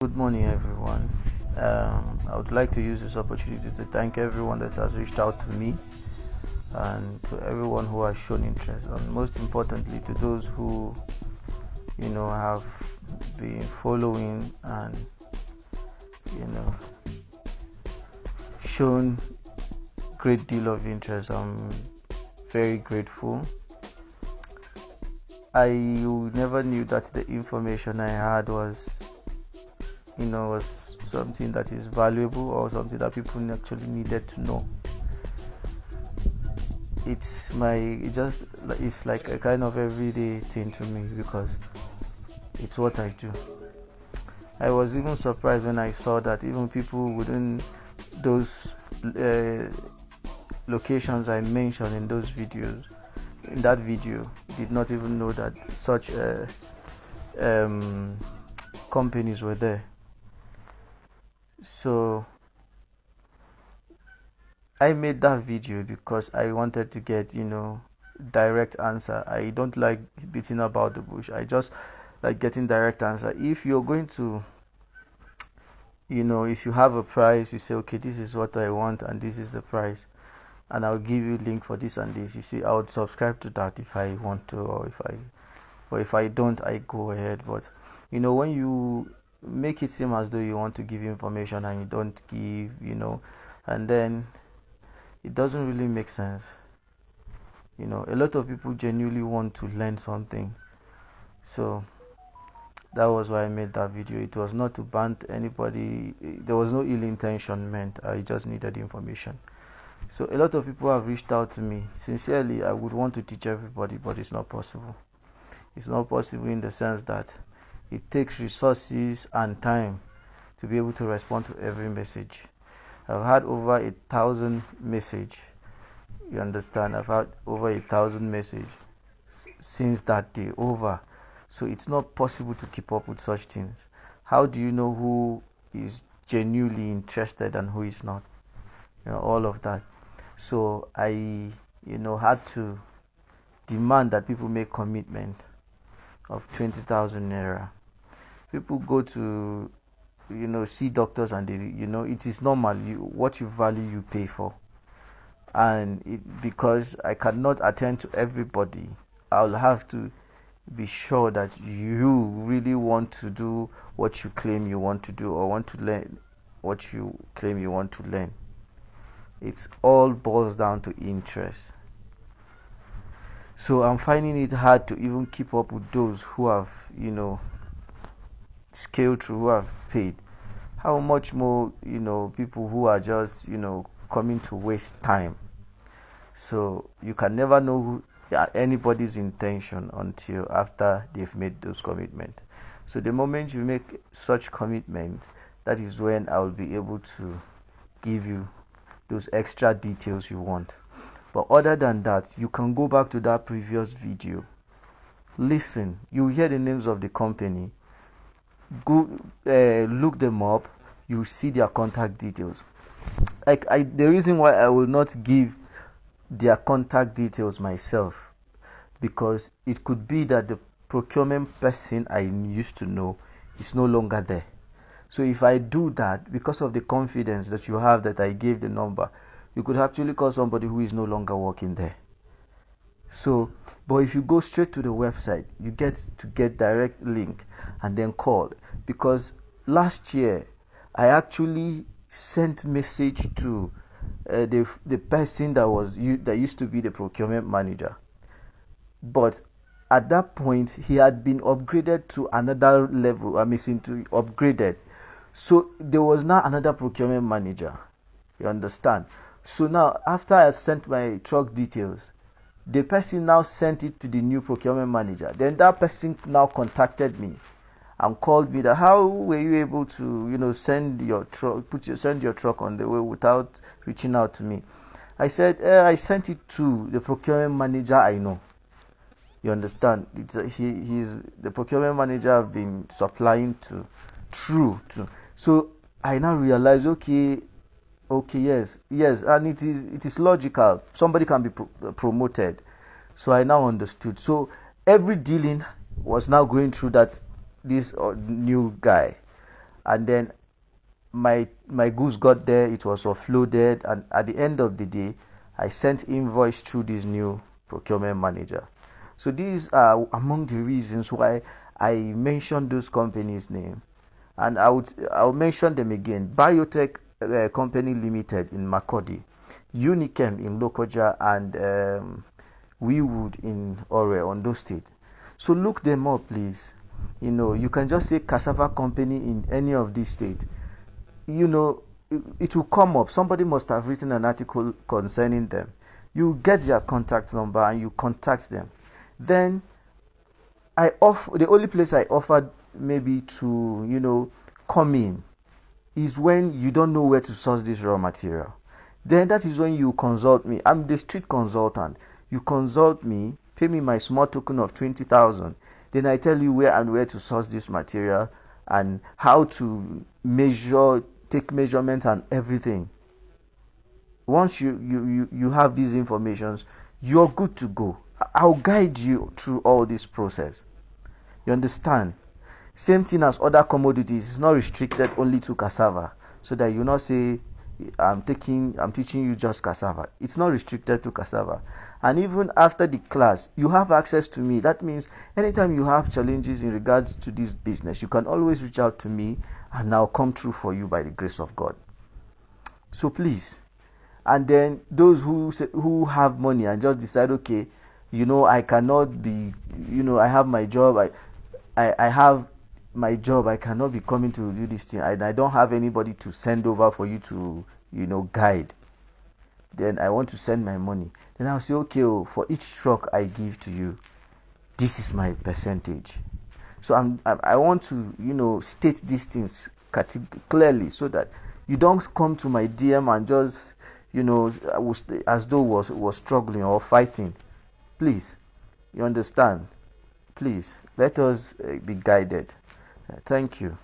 Good morning, everyone. I would like to use this opportunity to thank everyone that has reached out to me and to everyone who has shown interest, and most importantly, to those who, have been following and, you know, shown great deal of interest. I'm very grateful. I never knew that the information I had was something that is valuable or something that people actually needed to know. It's like a kind of everyday thing to me because it's what I do. I was even surprised when I saw that even people within those locations I mentioned in that video, did not even know that such companies were there. So I made that video because I wanted to get, direct answer. I don't like beating about the bush. I just like getting direct answer. If you're going to, if you have a price, you say, okay, this is what I want and this is the price, and I'll give you link for this and this. You see, I would subscribe to that if I want to, or if I don't, I go ahead. But when you make it seem as though you want to give information and you don't give, and then it doesn't really make sense. A lot of people genuinely want to learn something. So that was why I made that video. It was not to ban anybody. There was no ill intention meant. I just needed information. So a lot of people have reached out to me. Sincerely, I would want to teach everybody, but it's not possible. It's not possible in the sense that it takes resources and time to be able to respond to every message. I've had over 1,000 message. You understand? I've had over 1,000 message since that day over. So it's not possible to keep up with such things. How do you know who is genuinely interested and who is not? All of that. So I, had to demand that people make commitment of 20,000 naira. People go to, see doctors and they, it is normal. What you value, you pay for. And because I cannot attend to everybody, I'll have to be sure that you really want to do what you claim you want to do, or want to learn what you claim you want to learn. It's all boils down to interest. So I'm finding it hard to even keep up with those who have, scaled through, who have paid. How much more, people who are just, coming to waste time. So you can never know anybody's intention until after they've made those commitments. So the moment you make such commitment, that is when I will be able to give you those extra details you want. But other than that, you can go back to that previous video, listen, you hear the names of the company, go look them up, you see their contact details. The reason why I will not give their contact details myself, because it could be that the procurement person I used to know is no longer there. So if I do that, because of the confidence that you have that I gave the number, you could actually call somebody who is no longer working there. So, but if you go straight to the website, you get direct link and then call. Because last year, I actually sent message to the person that used to be the procurement manager. But at that point, he had been upgraded to another level. Upgraded. So there was now another procurement manager. You understand? So now, after I sent my truck details, the person now sent it to the new procurement manager. Then that person now contacted me and called me that how were you able to, send your truck on the way without reaching out to me? I said, I sent it to the procurement manager I know. You understand? He's the procurement manager I've been supplying to. So I now realize, okay, yes, and it is logical. Somebody can be promoted. So I now understood. So every dealing was now going through this new guy. and then my goods got there, it was offloaded, and at the end of the day I sent invoice through this new procurement manager. So these are among the reasons why I mentioned those companies' name, and I'll mention them again. Biotech Company Limited in Makodi, Unichem in Lokoja, and Wewood in Ore, Ondo State. So look them up, please. You can just say cassava company in any of these states. It will come up. Somebody must have written an article concerning them. You get their contact number and you contact them. Then the only place I offered maybe to come in is when you don't know where to source this raw material. Then that is when you consult me. I'm the street consultant. You consult me, pay me my small token of 20,000. Then I tell you where and where to source this material and how to take measurements and everything. Once you have these informations, you're good to go. I'll guide you through all this process. You understand? Same thing as other commodities. It's not restricted only to cassava, so that you not say I'm teaching you just cassava. It's not restricted to cassava. And even after the class, you have access to me. That means anytime you have challenges in regards to this business, you can always reach out to me and I'll come through for you by the grace of God. So please. And then those who have money and just decide, okay, I cannot be, I have my job, I have my job, I cannot be coming to do this thing, I don't have anybody to send over for you to, guide. Then I want to send my money. Then I'll say, okay, for each truck I give to you, this is my percentage. So I want to, state these things clearly, so that you don't come to my DM and just, as though was struggling or fighting. Please, you understand? Please, let us be guided. Thank you.